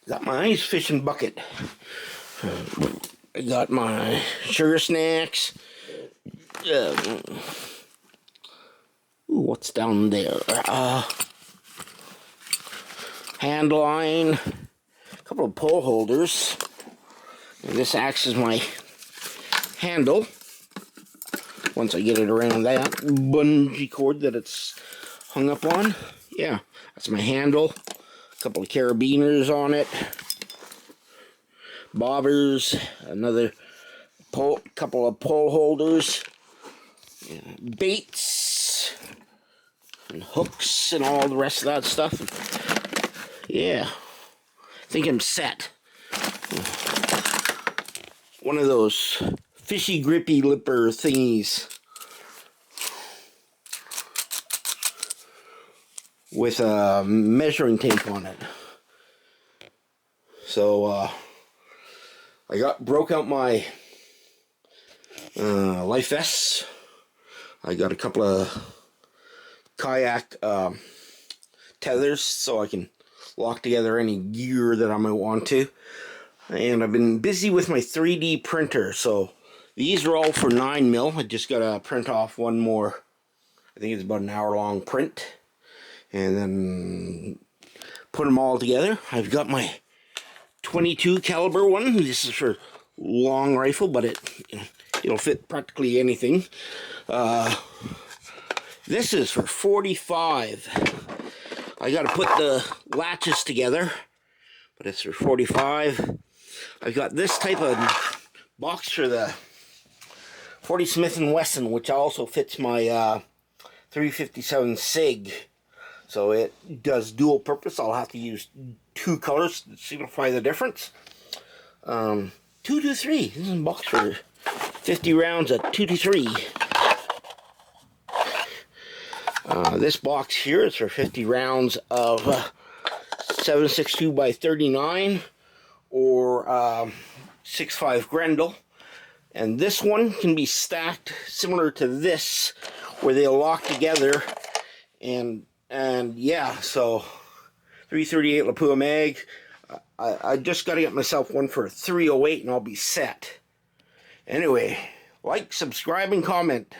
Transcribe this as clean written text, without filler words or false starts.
Got my ice fishing bucket. I got my sugar snacks. Ooh, what's down there? Hand line, a couple of pole holders, and this acts as my handle. Once I get it around that bungee cord that it's hung up on, yeah, that's my handle. A couple of carabiners on it, bobbers, another couple of pole holders, baits, and hooks, and all the rest of that stuff. Yeah, I think I'm set. One of those fishy grippy lipper thingies with a measuring tape on it. So I broke out my life vests. I got a couple of kayak tethers so I can lock together any gear that I might want to. And I've been busy with my 3D printer, so these are all for 9mm. I just gotta print off one more. I think it's about an hour-long print, and then put them all together. I've got my 22 caliber one. This is for long rifle, but it'll fit practically anything. This is for 45. I gotta put the latches together, but it's for 45. I've got this type of box for the 40 Smith & Wesson, which also fits my 357 SIG. So it does dual purpose. I'll have to use two colors to signify the difference. 223. This is a box for 50 rounds of 223. This box here is for 50 rounds of 7.62 by 39 or 6.5 Grendel. And this one can be stacked similar to this, where they'll lock together. And yeah, so 338 Lapua mag. I just got to get myself one for 308 and I'll be set. Anyway, like, subscribe, and comment.